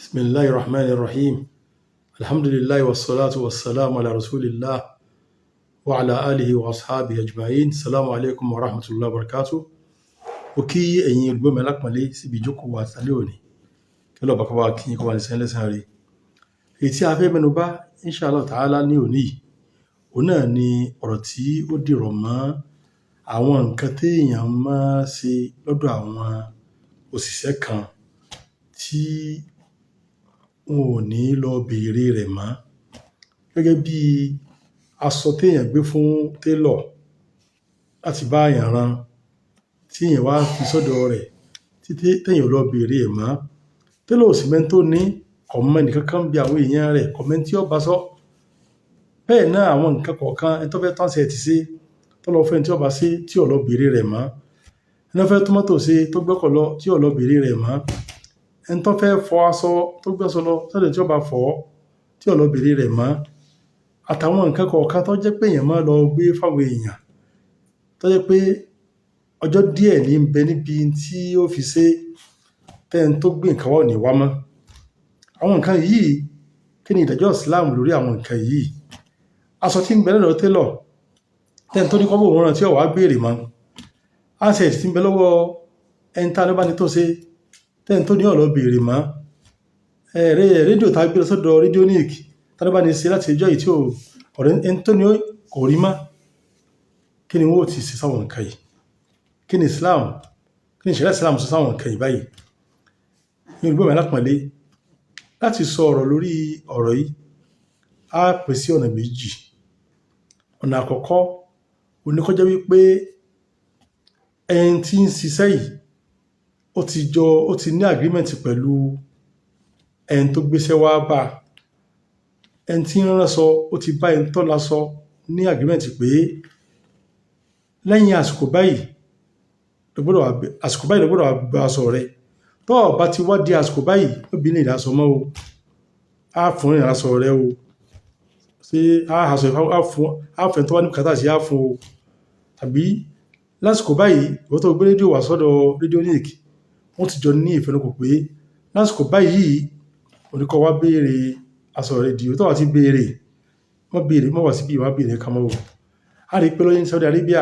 Bismillahir Rahmanir Rahim. Alhamdulillah wassalatu wassalamu ala rasulillah wa ala alihi wa ashabihi ajma'in. Assalamu alaikum wa rahmatullahi wa barakatuh. Ó kí ẹ̀yin olùgbọ́ mi alápọ̀nlé síbi ìjókòó wa tálẹ́ òní. Kí Ọlọ́run bá kó wá kí yín kó wá ní sẹ́yìn lẹ́san rere. Èyí tí a fẹ́ mẹ́nu bà inshallah ta'ala ní òní yìí, òun náà ni ọ̀rọ̀ tí ó dìrọ̀ mọ́ àwọn nǹkan téèyàn máa ṣe lọ́dọ̀ àwọn òṣìṣẹ́ kan tí wọn ò ní lọ béèrè rẹ̀ mọ́. Gẹ́gẹ́ bí aṣọ téèyàn gbé fún télọ̀ láti bá èèyàn rán, tí èèyàn wá fi sọ́dọ̀ rẹ̀ tí téèyàn ò lọ béèrè ẹ̀ mọ́. Télọ̀ ò sì mẹ́ni tó ní, kò mọ ẹnìkankan bí àwọn èèyàn rẹ̀, kò mẹ́ni tí ó bá sọ́. Bẹ́ẹ̀ náà àwọn nǹkan kọ̀ọ̀kan ẹni tó fẹ́ tún handset ṣe, tó lọ fún ẹni tí ó bá ṣe tí ò lọ béèrè rẹ̀ mọ́. Ẹni tó fẹ́ tún mọ́tò ṣe tó gbọ́kọ̀ lọ tí ò lọ béèrè rẹ̀ mọ́. Ẹni tó fẹ́ fọ aṣọ tó gbé aṣọ lọ sọ́dọ̀ tí ó bá fọ̀ tí ò lọ béèrè rẹ̀ mọ́. Àtàwọn nǹkan kọ̀ọ̀kan tó jẹ́ pé èèyàn máa lọ gbé fáwọn èèyàn, tó jẹ́ pé ọjọ́ díẹ̀ ní ń bẹ níbi tí ó fi ṣe tẹ́ni tó gbé nǹkan wá ò ní wá mọ́. Àwọn nǹkan yìí, kí ni ìdájọ́ Islam lórí àwọn nǹkan yìí? Aṣọ tí ń bẹ lọ́dọ̀ télọ̀ tẹ́ni tó ní kọ́ bó òun rán tí ò wá béèrè mọ́. Handset tí ń bẹ lọ́wọ́ ẹni tá ló bá ní tó ṣe tẹ́ni tó ní ò lọ béèrè mọ́. Rédíò tá gbé lọ sọ́dọ̀ Radionic tá ló bá ní ṣe láti ọjọ́ yìí tí ẹni tó ní kò rí mọ́. Kí ni wọ́n ó ti ṣe sáwọn nǹkan yìí? Kí ni Islam, kí ni ìṣẹ̀lẹ̀ Islam sọ sáwọn nǹkan yìí báyìí? Ní olùgbọ́ mi alápọ̀nlé, láti sọ ọ̀rọ̀ lórí ọ̀rọ̀ yìí, á pín sí ọ̀nà méjì. Ọ̀nà àkọ́kọ́, òun ní kó jẹ́ wípé ẹni tí ń ṣiṣẹ́ yìí, ó ti ní agreement pẹ̀lú ẹni tó gbéṣẹ́ wá bá. Ẹni tí ń ránṣọ, ó ti bá ẹni tó láṣọ ní agreement pé lẹ́yìn àsìkò báyìí ló gbọ́dọ̀ wá gba aṣọ rẹ̀. Tó bá ti wá di àsìkò báyìí, ó bí ní ìdásọ mọ́ o. Á fún ìránṣọ rẹ̀ o. Ṣé á fẹ́ tó wá ní bùkátà sí á fún o. Tàbí lásìkò báyìí, ìwọ tó gbé rédíò wá sọ́dọ̀ Radionic, wọ́n ti jọ ní ìfẹnukò pé lásìkò báyìí oníkọ́ wá béèrè aṣọ rẹ̀ di tó wá ti béèrè, mọ́ wá síbí wá béèrè kan mọ́ o. A rí pé lóyìn Saudi Arabia,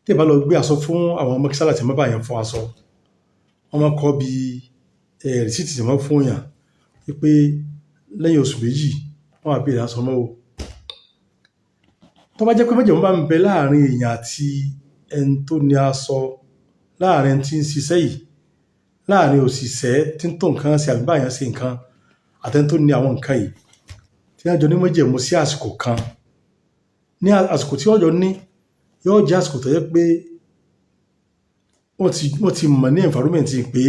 tí ìbá lọ gbé aṣọ fún àwọn ọmọ kísálà tí wọ́n bá yẹn fún aṣọ, wọ́n máa kọ́ bí rìsíìtì tí wọ́n fún yàn wípé lẹ́yìn oṣù méjì wọ́n wá béèrè aṣọ mọ́ o. Tó bá jẹ́ pé májẹ̀mú bá ń bẹ láàrin èèyàn àti ẹni tó ní aṣọ, láàrin ẹni tí ń ṣiṣẹ́ yìí, láàrin òṣìṣẹ́ tí ń tó nǹkan ṣe àbí báyàn ṣe nǹkan àtẹni tó ní àwọn nǹkan yìí, tí wọ́n jọ ní májẹ̀mú sí àsìkò kan. Ní àsìkò tí wọ́n jọ ní, yóò jẹ́ àsìkò tó jẹ́ pé wọ́n ti mọ̀ ní environment pé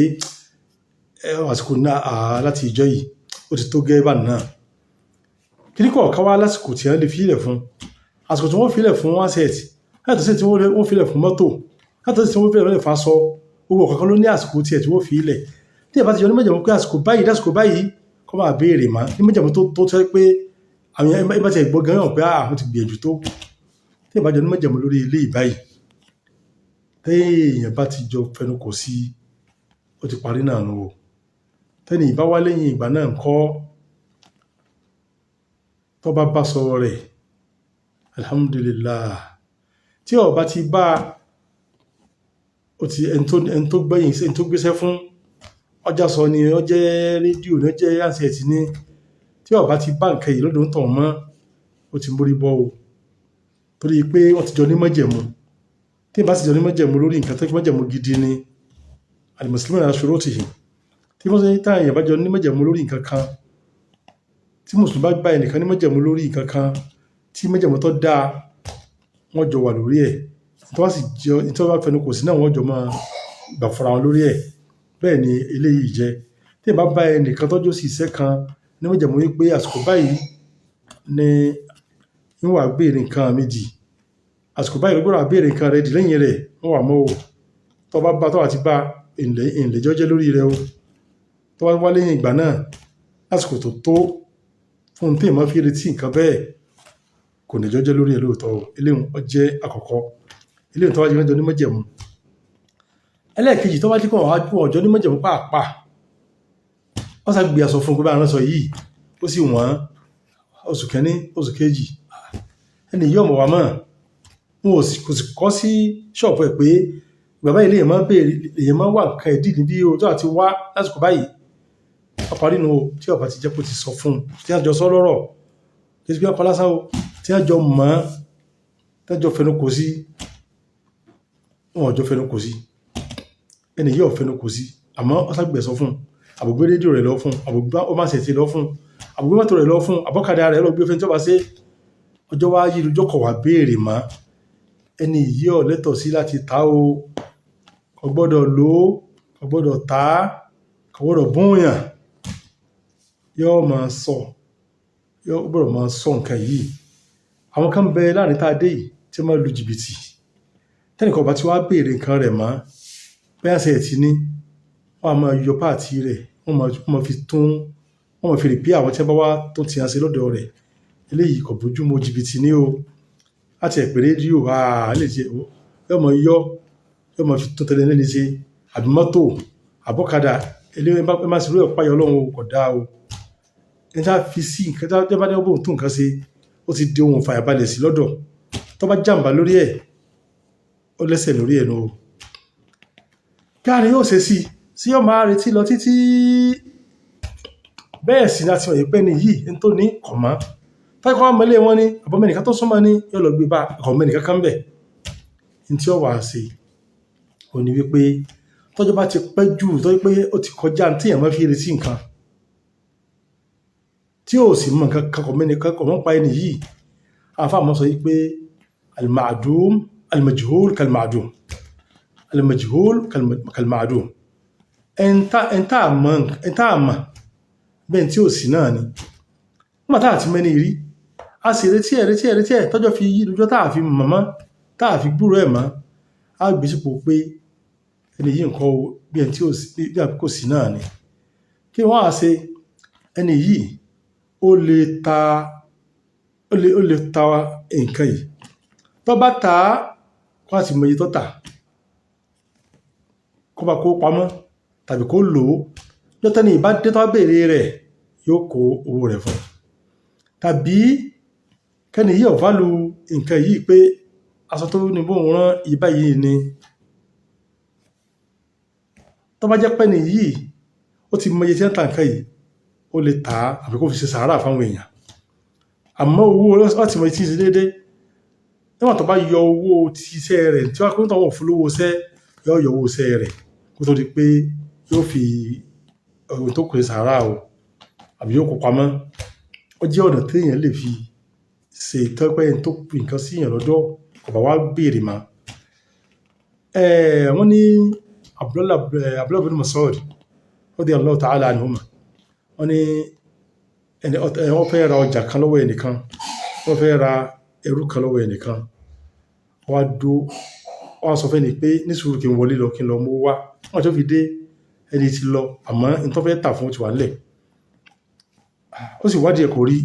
àsìkò náà láti ìjọ yìí ó ti tó gẹ́gẹ́ bá náà. Kíríkọ̀ ká wá lásìkò tí wọ́n lè fi ilẹ̀ fún. Àsìkò tí wọ́n fi ilẹ̀ fún handset, yàtọ̀ sí tí wọ́n fi ilẹ̀ fún mọ́tò, yàtọ̀ sí tí wọ́n fi ilẹ̀ fún aṣọ, owó ọ̀kankan ló ní àsìkò tiẹ̀ tí wọ́n fi ilẹ̀. Tí ẹ bá ti jọ ní májẹ̀mú pé àsìkò báyìí kó máa béèrè má, ní májẹ̀mú tó tẹ́ pé àwọn èèyàn bá ti gbọ́ gan hàn pé àwọn ti gbìyànjú tó. Tí ẹ bá jọ ní májẹ̀mú lórí ilé ìbáyìí, tí èèyàn bá ti jọ fẹnukò sí, ó ti parí náà nù o. Tẹ́ni ìbá wá lẹ́yìn ìgbà náà ńkọ́, tó bá sọ rẹ̀, alhamdulillah. Tí ó bá ti bá ẹni tó gbẹ̀yìn sí ẹni tó gbéṣẹ́ fún, ọjà sọ ni ó jẹ́ rédíò ní ó jẹ́ handset ní, tí ó bá ti bá nǹkan yìí lọ́dọ̀ ń tàn mọ́, ó ti mórí bọ́ o. Torí pé wọ́n ti jọ ní májẹ̀mú. Tí ìbá sì jọ ní májẹ̀mú lórí nǹkan tó jẹ́ májẹ̀mú gidi ni, al-muslimuna ala shurutihim. Tí wọ́n ṣe tá èèyàn bá jọ ní májẹ̀mú lórí nǹkan kan, tí mùsùlùmí bá bá ẹnìkan ní májẹ̀mú lórí nǹkan kan, tí májẹ̀mú tó dáa, wọ́n jọ wà lórí ẹ̀. Tí wọ́n bá fẹnukò sí náà, wọ́n jọ máa gbà fúnra wọn lórí ẹ̀. Bẹ́ẹ̀ ni eléyìí jẹ́. Tí ìbá bá ẹnìkan tọ́jú sí iṣẹ́ kan ní májẹ̀mú wípé àsìkò báyìí ni ń wà béèrè nǹkan méjì, àsìkò báyìí ló gbọ́dọ̀ béèrè nǹkan rẹ̀ di lẹ́yìn rẹ̀, wọ́n wà mọ́ o. Tó wá ti bá ìlẹ̀jọ́ jẹ́ lórí rẹ̀ o. Tó wá lẹ́yìn ìgbà náà, lásìkò tó fún tí ìmọ̀ fi retí nǹkan bẹ́ẹ̀, kò ní jọ́jẹ́ lórí ẹ̀ lóòótọ́ o. Eléyìí ó jẹ́ àkọ́kọ́. Eléyìí tó wá jẹ́ ní májẹ̀mú. Ẹlẹ́ẹ̀kejì tó wá jẹ́ kó ọjọ́ ní májẹ̀mú pàápàá, wọ́n sá gbé aṣọ fún un pé bá ránṣọ yìí ó sì wọ́n oṣù kẹ́ni oṣù kejì ẹni yìí ọmọ wa mọ̀ wọn kò sì kọ́ sí ṣọ́ọ̀bù ẹ̀ pé bàbá ilé èèyàn máa béèrè èèyàn máa wà nǹkan ẹ̀dí níbi ọjọ́ àti wá lásìkò báyìí ọparí nu tí ọba ti jẹ́ kó ti sọ fún un tí wọ́n jọ sọ lọ́rọ̀ kí wọ́n kọ́ lásán o tí wọ́n jọ mọ̀ tí wọ́n jọ fẹnu kò sí wọn jọ fẹnu kò sí ẹni yìí ò fẹnu kò sí àmọ́ ọ̀sàgbẹ̀ sọ fún un àbùgbé rédíò rẹ̀ lọ fún un àbùgbé ó máa ṣètì lọ fún un àbùgbé mọ́tò rẹ̀ lọ fún un àbọ́kadà rẹ̀ lọ gbé fẹ́ tí ọba ṣe ọjọ́ wá yí lójọ́ kọ̀ wá béèrè mọ́ ẹni yìí ò lẹ́tọ̀ sí láti ta o kò gbọ́dọ̀ lò ó kò gbọ́dọ̀ ta kò gbọ́dọ̀ bóyàn yóò máa sọ yóò gbọ́dọ̀ máa sọ nǹkan yìí àwọn kan bẹ láàrin tá a dé yìí tí wọ́n máa lu jìbìtì tẹ́nìkan ọba tí wọ́n á béèrè nǹkan rẹ̀ mọ́ bẹ́ẹ̀ ṣe ti ní wọ́n á máa yọ páàtì rẹ̀ wọ́n máa fi tún wọ́n máa fi rè pé àwọn tí wọ́n bá wá tó ti hàn sí lọ́dọ̀ rẹ̀ eléyìí kò bójú mu jìbìtì ní o láti ẹ̀pẹ̀ rédíò lè ṣe yóò máa fi tó tẹ́lẹ̀ lẹ́ni ṣe àbí mọ́tò àbọ́kadà eléyìí ẹ má sì rí ọ̀pá yọ ọlọ́run kò dáa o ẹni tá a fi sí nǹkan tá a bá ní ọgbọ́n tó nǹkan ṣe ó ti di ohun fàyàbalẹ̀ sí lọ́dọ̀ tó bá jàǹbá lórí ẹ̀ ó lẹ́sẹ̀ lórí ẹ̀ nù o káàrin yóò ṣe sí ọmọ àrètí lọ títí bẹ́ẹ̀ sí láti wọ̀nyí pẹ́ ni yìí ń tó ní kọ̀mọ́ táìkọ́ ọmọlé wọn ní àbọ̀mẹ́nìkan tó súnmọ́ ní yóò lọ gbé bá ọmọnìkan kan bẹ̀ ní tí ó wà ṣe ò ní wípé tọ́jọ́ bá ti pẹ́ jù tọ́jú pé ó ti kọjá tí èèyàn máa fi retí nǹkan tí ó sì mọ nǹkan kan ọmọnìkan kọ̀ wọ́n pa ẹni yìí àfàmọ́ sọ wípé al-ma'dum al-majhul kal-ma'dum al-majhul kal-ma'dum ẹ̀ntà àmà bẹ́ẹ̀ tí ó sì náà ni nígbà táà ti mẹ́ni rí a sì retí ẹ̀ tọ́jọ́ fi yí lójọ́ táà fi mọ̀mọ́ táà fi gbúrò ẹ̀ mọ́ a gbé sípò pé ẹni yìí nǹkan bí ẹni tí ó sì bí àkókò sí náà ni kí wọ́n á ṣe ẹni yìí ó lè ta nǹkan yìí tó bá ta kó àti mọ iye tó tà kó bá kó pamọ́ tàbí kó lò ó lọ́tọ́ ni ìbá dé tó béèrè rẹ̀ yóò kó owó rẹ̀ fún tàbí kẹ́ni yìí ọ̀fàlù nǹkan yìí pé aṣọ tó ní bóun rán ìbá yìí ni tó bá jẹ́ pẹ́ni yìí ó ti mọ iye tí ń ta nǹkan yìí ó lè tà á àbí kó fi ṣe sàárà fáwọn èèyàn àmọ́ owó láti mọ etí ṣe déédé níwọ̀n tó bá yọ owó ti iṣẹ́ rẹ̀ tí wọ́n kó wọ́n fún lówó iṣẹ́ yóò yọ owó iṣẹ́ rẹ̀ kó tó di pé yóò fi ohun tó kù ṣe sàárà o àbí yóò kó pamọ́ ó jẹ́ ọ̀nà téèyàn lè fi ṣe ìtọ́pẹ́ tó fi nǹkan sí èèyàn lọ́dọ̀ kò bá wá béèrè mọ́ wọ́n ní Abdullah bin Mas'ud radiyallahu ta'ala anhuma wọ́n ní wọ́n fẹ́ ra ọjà kan lọ́wọ́ ẹnìkan wọ́n fẹ́ ra ẹrú kan lọ́wọ́ ẹnìkan wọ́n sọ fẹ́ ni pé ní sùúrù kí n wọlé lọ kí n lọ mú wá wọ́n tó fi dé ẹni tí lọ àmọ́ n tó fẹ́ tà fún ti wà nílẹ̀ ó sì wádìí ẹ̀ kò rí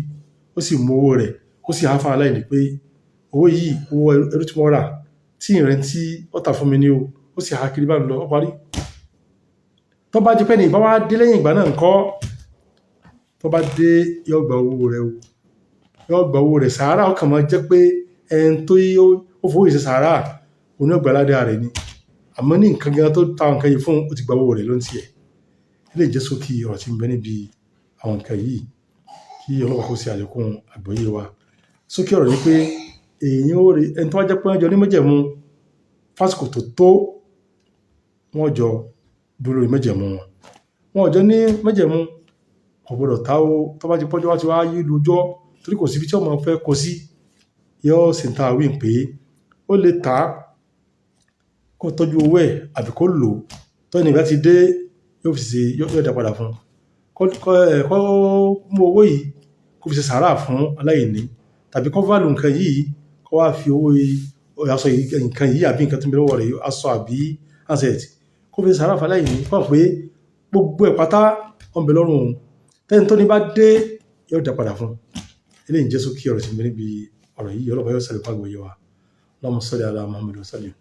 ó sì mú owó rẹ̀ ó sì há fún aláìní pé owó yìí owó ẹrú tí mo rà tí ìrìn tí ó tà fún mi ní o ó sì há kiri bá lọ ó parí tó bá di pẹ́ ní ìbá wá dé lẹ́yìn ìgbà náà ńkọ́ tó bá dé yóò gba owó rẹ̀ o yóò gba owó rẹ̀ sàárà ó kàn máa jẹ́ pé ẹni tó ó fowó ìṣe sàárà oní ọgbàládà rẹ̀ ni àmọ́ ní nǹkan gan tó ta nǹkan yìí fún ó ti gba owó rẹ̀ ló ń tiẹ̀ ilé ìjẹ́ sókè ọ̀rọ̀ tí ń bẹ níbi àwọn nǹkan yìí kí ọlọ́pàá kó ṣe àlékún àgbọ́yé wa sókè ọ̀rọ̀ ni pé èèyàn ó rí ẹni tó wá jẹ́ pé wọ́n jọ ní májẹ̀mú fásitì tó wọ́n jọ dúró lórí májẹ̀mú wọn jọ ní májẹ̀mú kò gbọdọ̀ ta ó tó bá ti pọ́jọ́ wá ti wá yí lójọ́ torí kò síbi tí ọmọ fẹ́ kó sí yóò sì ń ta àwìn pé ó lè ta kó tọ́jú owó ẹ̀ àbí kó lò tó ní ìbá ti dé yóò fi ṣe yóò dá padà fún kó mú owó yìí kó fi ṣe sàárà fún aláìní tàbí kó fàlù nǹkan yìí kó wá fi owó aṣọ nǹkan yìí àbí nǹkan tó ń bẹ lọ́wọ́ rẹ̀ aṣọ àbí asset kó fi ṣe sàárà fún aláìní kó pé gbogbo ẹ̀ pátá wọn bẹ lọ́rùn òun tẹ́ni tó ní bá dé yóò dá padà fún eléyìí jẹ́ sókè ọ̀rọ̀ sí mi níbi ọ̀rọ̀ yìí ọlọ́pàá yóò sẹ́lẹ̀ pàgbọ́ yẹ wa Allahumma salli ala Muhammad wa sallim.